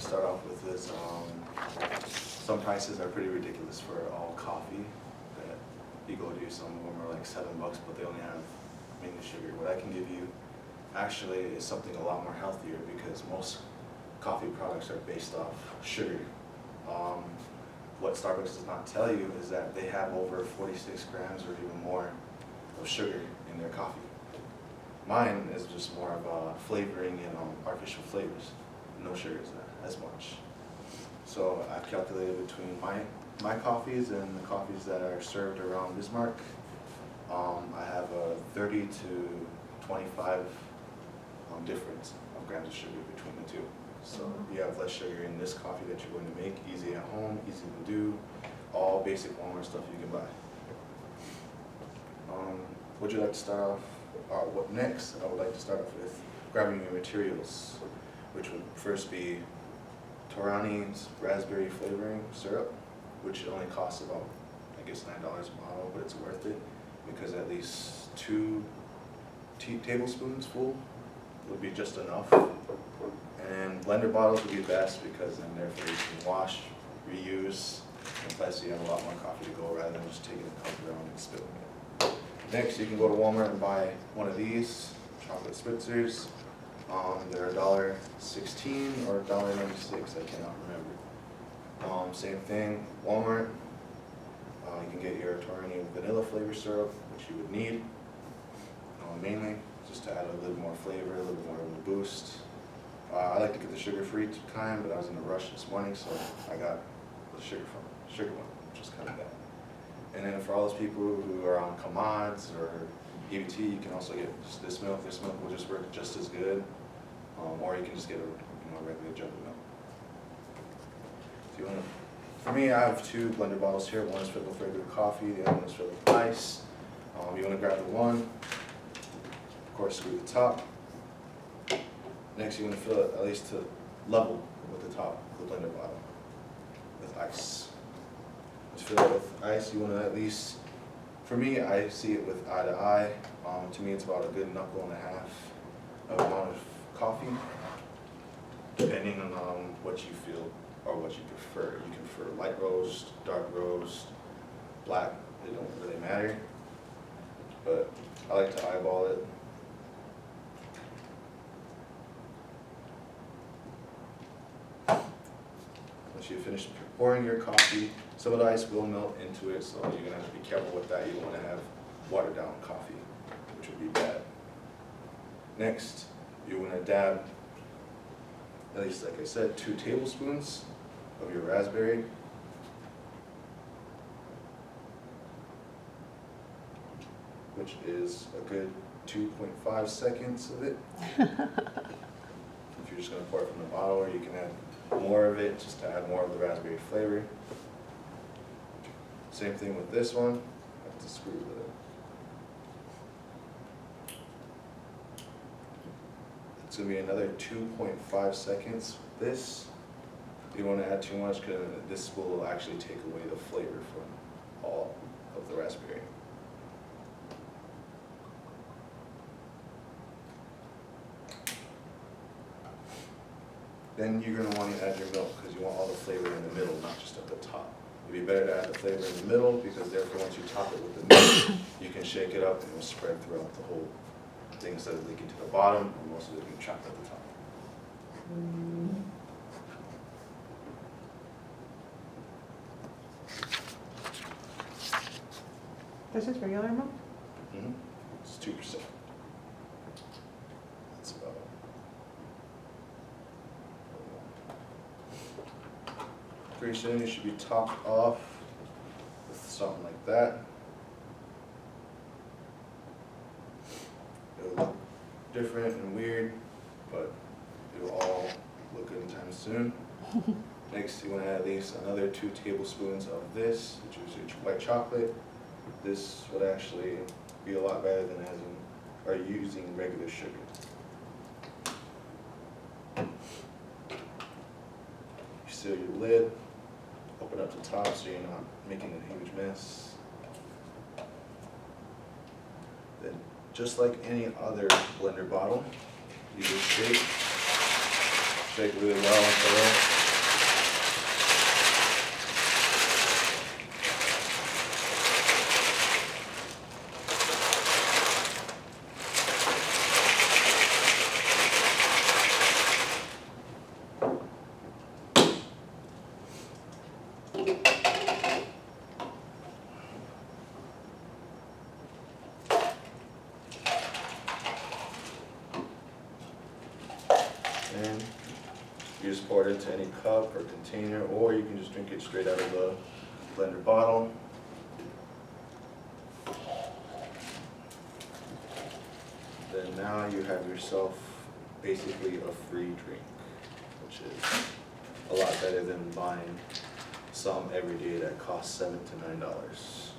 to start off with is some prices are pretty ridiculous for all coffee. That you go to, some of them are like $7, but they only have mainly sugar. What I can give you actually is something a lot more healthier, because most coffee products are based off sugar. What Starbucks does not tell you is that they have over 46 grams or even more of sugar in their coffee. Mine is just more of a flavoring and artificial flavors. No sugars as much. So I've calculated between my coffees and the coffees that are served around Bismarck. I have a 30 to 25 difference of grams of sugar between the two. So you have less sugar in this coffee that you're going to make, easy at home, easy to do, all basic Walmart stuff you can buy. Would you like to start off? What next? I would like to start off with grabbing your materials, which would first be Torani's raspberry flavoring syrup, which only costs about, I guess, $9 a bottle, but it's worth it because at least 2 tablespoons full would be just enough. And blender bottles would be best because then therefore you can wash, reuse, and plus you have a lot more coffee to go rather than just taking a cup around and spilling it. Next, you can go to Walmart and buy one of these chocolate spritzers. They're $1.16 or $1.96, I cannot remember. Same thing, Walmart. You can get your Torani vanilla flavor syrup, which you would need, mainly just to add a little more flavor, a little bit more of a boost. I like to get the sugar-free kind, but I was in a rush this morning, so I got the sugar one, which is kind of bad. And then for all those people who are on Commods or EBT, you can also get just this milk. This milk will just work just as good, or you can just get a regular jug of milk. So you want to, for me, I have 2 blender bottles here. One is filled with regular coffee, the other one is filled with ice. You want to grab the one, of course, screw the top. Next, you want to fill it at least to level with the top of the blender bottle with ice. Just fill it with ice. You want to at least, for me, I see it with eye to eye. To me, it's about a good knuckle and a half of amount of coffee, depending on what you feel or what you prefer. You can prefer light roast, dark roast, black. It don't really matter. But I like to eyeball it. Once you finish pouring your coffee, some of the ice will melt into it, so you're going to have to be careful with that. You don't want to have watered down coffee, which would be bad. Next, you want to dab, at least like I said, 2 tablespoons of your raspberry. Which is a good 2.5 seconds of it. If you're just going to pour it from the bottle, or you can add more of it just to add more of the raspberry flavor. Same thing with this one. I have to screw with it. It's going to be another 2.5 seconds with this. You don't want to add too much because this will actually take away the flavor from all of the raspberry. Then you're going to want to add your milk because you want all the flavor in the middle, not just at the top. It'd be better to add the flavor in the middle because therefore once you top it with the milk, you can shake it up and it will spread throughout the whole thing instead of leaking to the bottom and most of it being trapped at the top. This is regular milk? It's 2%. That's about it. Pretty soon it should be topped off with something like that. It'll look different and weird, but it'll all look good in time soon. Next, you want to add at least another 2 tablespoons of this, which is your white chocolate. This would actually be a lot better than using regular sugar. You seal your lid, open up the top so you're not making a huge mess. Then, just like any other blender bottle, you just shake bake really well and thorough. And you just pour it into any cup or container, or you can just drink it straight out of the blender bottle. Then now you have yourself basically a free drink, which is a lot better than buying some every day that costs $7 to $9.